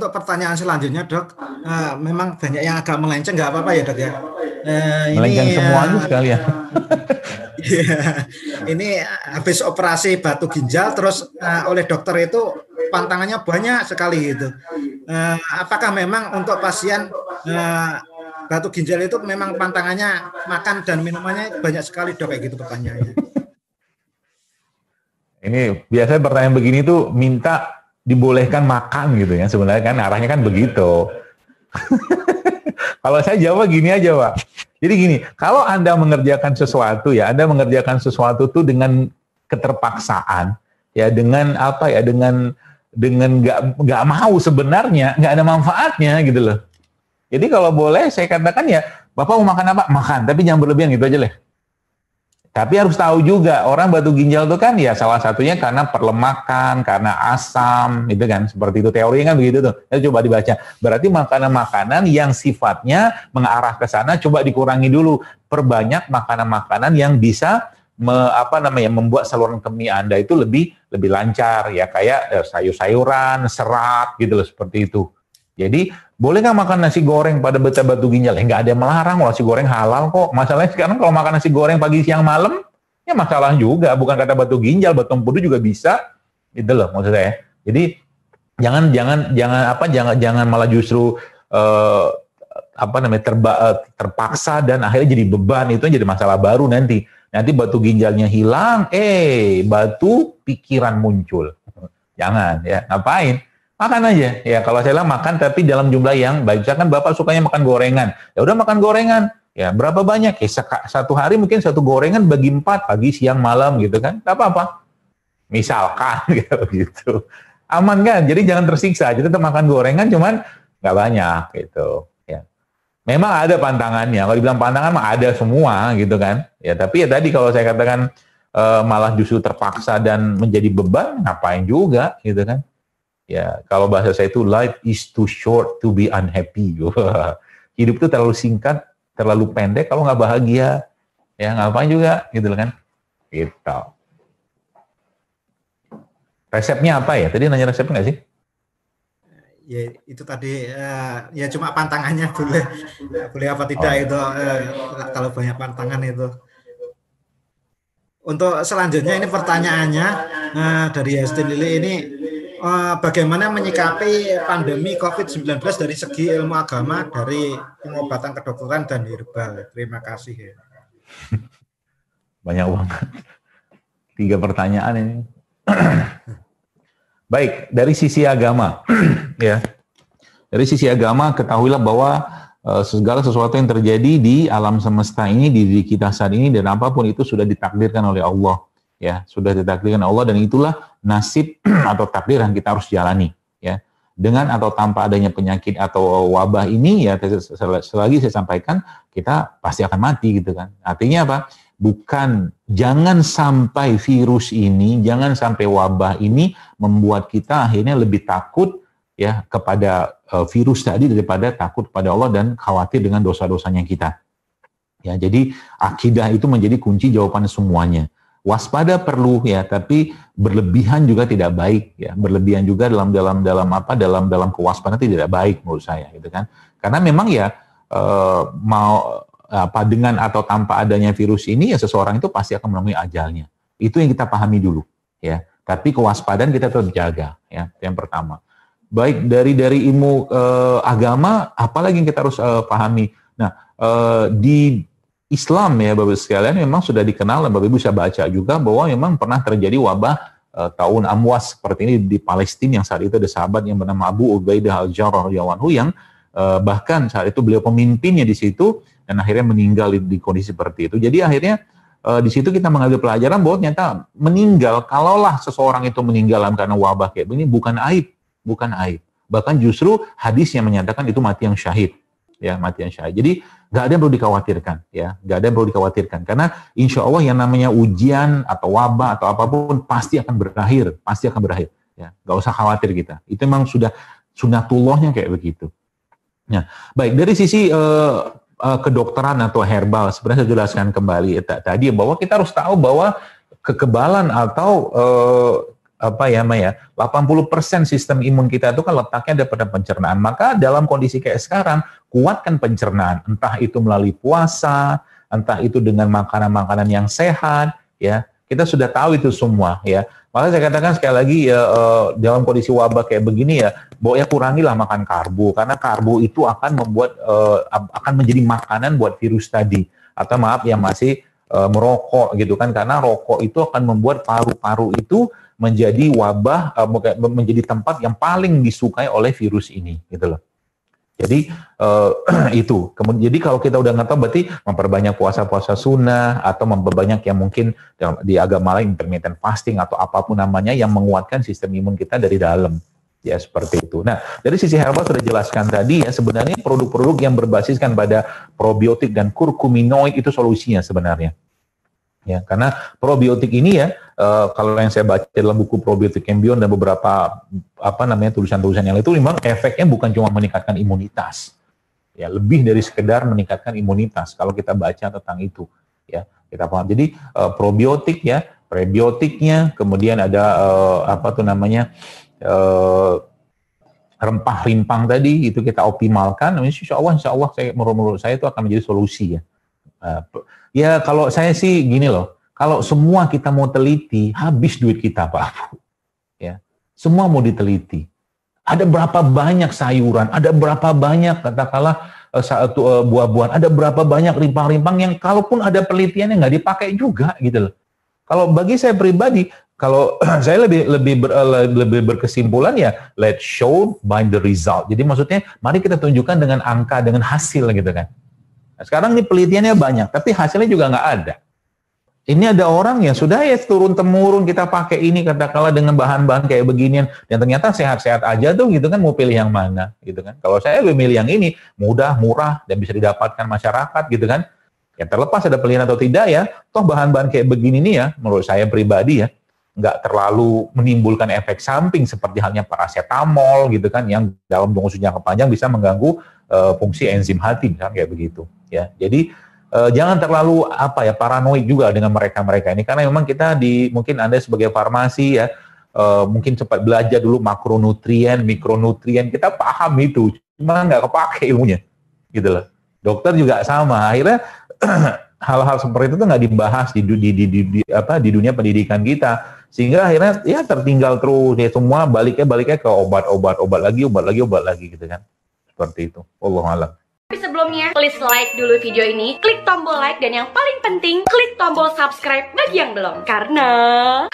untuk pertanyaan selanjutnya, Dok. Memang banyak yang agak melenceng, nggak apa-apa ya, Dok ya. Melenceng semuanya sekali ya. Iya, ini habis operasi batu ginjal, terus oleh dokter itu pantangannya banyak sekali gitu. Apakah memang untuk pasien batu ginjal itu memang pantangannya makan dan minumannya banyak sekali, Dok, kayak gitu pertanyaannya. Ini biasanya pertanyaan begini tuh minta dibolehkan makan gitu ya. Sebenarnya kan arahnya kan begitu. Kalau saya jawab gini aja, Pak. Jadi gini, kalau Anda mengerjakan sesuatu ya, Anda mengerjakan sesuatu tuh dengan keterpaksaan, ya dengan apa ya, dengan nggak mau sebenarnya, nggak ada manfaatnya gitu loh. Jadi kalau boleh saya katakan ya, Bapak mau makan apa? Makan, tapi jangan berlebihan gitu aja lah. Tapi harus tahu juga, orang batu ginjal itu kan ya salah satunya karena perlemakan, karena asam, itu kan, seperti itu teorinya kan begitu tuh. Ya, coba dibaca. Berarti makanan-makanan yang sifatnya mengarah ke sana coba dikurangi dulu. Perbanyak makanan-makanan yang bisa membuat saluran kemih Anda itu lebih lancar ya, kayak sayur-sayuran, serat gitu loh, seperti itu. Jadi boleh nggak makan nasi goreng pada batu ginjal? Nggak ada yang melarang, nasi goreng halal kok. Masalahnya sekarang kalau makan nasi goreng pagi, siang, malam, ya masalah juga. Bukan kata batu ginjal, batu empedu juga bisa. Itu loh maksud saya. Jadi jangan malah justru terpaksa dan akhirnya jadi beban. Itu jadi masalah baru nanti. Nanti batu ginjalnya hilang, batu pikiran muncul. Jangan ya, ngapain? Makan aja, ya kalau saya bilang makan tapi dalam jumlah yang baik. Misalkan Bapak sukanya makan gorengan, ya udah makan gorengan. Ya berapa banyak? Ya satu hari mungkin satu gorengan bagi 4, pagi, siang, malam gitu kan, tak apa-apa. Misalkan gitu, aman kan? Jadi jangan tersiksa. Jadi tetap makan gorengan, cuman nggak banyak gitu. Ya, memang ada pantangannya. Kalau dibilang pantangan mah ada semua gitu kan. Ya tapi ya tadi kalau saya katakan malah justru terpaksa dan menjadi beban, ngapain juga gitu kan? Ya, kalau bahasa saya itu life is too short to be unhappy. Hidup itu terlalu singkat, terlalu pendek kalau nggak bahagia. Ya, ngapain juga gitu kan? Gitu. Resepnya apa ya? Tadi nanya resepnya nggak sih? Ya, itu tadi ya cuma pantangannya boleh apa tidak itu kalau banyak pantangan itu. Untuk selanjutnya ini pertanyaannya dari Hestin Lili ini, bagaimana menyikapi pandemi COVID-19 dari segi ilmu agama, dari pengobatan kedokteran dan herbal? Terima kasih. Banyak banget. 3 pertanyaan ini. Baik, dari sisi agama, ya. Dari sisi agama, ketahuilah bahwa segala sesuatu yang terjadi di alam semesta ini, di diri kita saat ini, dan apapun itu sudah ditakdirkan oleh Allah. Ya, sudah ditakdirkan Allah, dan itulah nasib atau takdir yang kita harus jalani. Ya, dengan atau tanpa adanya penyakit atau wabah ini, ya selagi saya sampaikan, kita pasti akan mati gitu kan. Artinya apa? Jangan sampai virus ini, jangan sampai wabah ini membuat kita akhirnya lebih takut ya kepada virus tadi daripada takut kepada Allah dan khawatir dengan dosa-dosanya kita. Ya, jadi akidah itu menjadi kunci jawaban semuanya. Waspada perlu ya, tapi berlebihan juga tidak baik ya. Berlebihan juga dalam kewaspadaan tidak baik menurut saya gitu kan. Karena memang ya dengan atau tanpa adanya virus ini ya seseorang itu pasti akan menemui ajalnya. Itu yang kita pahami dulu ya. Tapi kewaspadaan kita tetap jaga ya. Yang pertama. Baik dari ilmu agama, apalagi yang kita harus pahami. Nah, di Islam ya Bapak sekalian memang sudah dikenal, dan Bapak Ibu bisa baca juga bahwa memang pernah terjadi wabah tahun Amwas seperti ini di Palestina, yang saat itu ada sahabat yang bernama Abu Ubaidah al-Jarrah radhiyallahu anhu yang bahkan saat itu beliau pemimpinnya di situ dan akhirnya meninggal di kondisi seperti itu. Jadi akhirnya di situ kita mengambil pelajaran bahwa ternyata meninggal, kalaulah seseorang itu meninggal karena wabah kayak begini bukan aib. Bahkan justru hadis yang menyatakan itu mati yang syahid. Ya, mati yang syahid. Jadi nggak ada yang perlu dikhawatirkan, ya, nggak ada yang perlu dikhawatirkan. Karena insya Allah yang namanya ujian atau wabah atau apapun pasti akan berakhir, Ya, nggak usah khawatir kita. Itu memang sudah sunatullahnya kayak begitu. Nah, baik dari sisi kedokteran atau herbal, sebenarnya saya jelaskan kembali tadi bahwa kita harus tahu bahwa kekebalan atau apa ya, Maya, 80% sistem imun kita itu kan letaknya ada pada pencernaan. Maka dalam kondisi kayak sekarang, kuatkan pencernaan, entah itu melalui puasa, entah itu dengan makanan-makanan yang sehat, ya. Kita sudah tahu itu semua, ya. Maka saya katakan sekali lagi ya, dalam kondisi wabah kayak begini ya, ya kurangilah makan karbo, karena karbo itu akan membuat akan menjadi makanan buat virus tadi. Atau maaf yang masih merokok gitu kan, karena rokok itu akan membuat paru-paru itu menjadi wabah, menjadi tempat yang paling disukai oleh virus ini, gitu loh. Jadi itu. Kemudian, jadi kalau kita udah nggak tahu, berarti memperbanyak puasa-puasa sunnah atau memperbanyak yang mungkin di agama lain intermittent fasting atau apapun namanya yang menguatkan sistem imun kita dari dalam. Ya seperti itu. Nah, dari sisi herbal sudah jelaskan tadi ya, sebenarnya produk-produk yang berbasiskan pada probiotik dan kurkuminoid itu solusinya sebenarnya. Ya, karena probiotik ini ya, kalau yang saya baca dalam buku Probiotic Cambion dan beberapa tulisan-tulisan yang itu, memang efeknya bukan cuma meningkatkan imunitas, ya lebih dari sekedar meningkatkan imunitas. Kalau kita baca tentang itu, ya kita paham. Jadi probiotik ya, prebiotiknya, kemudian ada rempah rimpang tadi itu kita optimalkan. Insya Allah menurut saya itu akan menjadi solusi ya. Ya kalau saya sih gini loh, kalau semua kita mau teliti, habis duit kita Pak Abu. Ya, semua mau diteliti. Ada berapa banyak sayuran, ada berapa banyak katakanlah buah-buahan, ada berapa banyak rimpang-rimpang yang kalaupun ada penelitiannya nggak dipakai juga gitu loh. Kalau bagi saya pribadi, kalau saya lebih berkesimpulan ya, let's show by the result. Jadi maksudnya, mari kita tunjukkan dengan angka, dengan hasil gitu kan. Nah, sekarang ini penelitiannya banyak, tapi hasilnya juga nggak ada. Ini ada orang yang sudah ya turun-temurun kita pakai ini katakanlah dengan bahan-bahan kayak beginian, dan ternyata sehat-sehat aja tuh gitu kan, mau pilih yang mana gitu kan. Kalau saya lebih milih yang ini, mudah, murah, dan bisa didapatkan masyarakat gitu kan. Ya terlepas ada pilihan atau tidak ya, toh bahan-bahan kayak begini nih ya, menurut saya pribadi ya, nggak terlalu menimbulkan efek samping seperti halnya paracetamol gitu kan, yang dalam jangka panjang bisa mengganggu fungsi enzim hati misalnya kayak begitu ya. Jadi jangan terlalu paranoid juga dengan mereka ini, karena memang kita mungkin Anda sebagai farmasi ya, mungkin sempat belajar dulu makronutrien, mikronutrien, kita paham itu, cuma nggak kepake ilmunya gitu loh. Dokter juga sama, akhirnya hal-hal seperti itu tuh nggak dibahas di dunia pendidikan kita, sehingga akhirnya ya tertinggal terus ya, semua baliknya ke obat lagi gitu kan, seperti itu. Wallahu a'lam. Tapi sebelumnya, please like dulu video ini, klik tombol like, dan yang paling penting, klik tombol subscribe bagi yang belum. Karena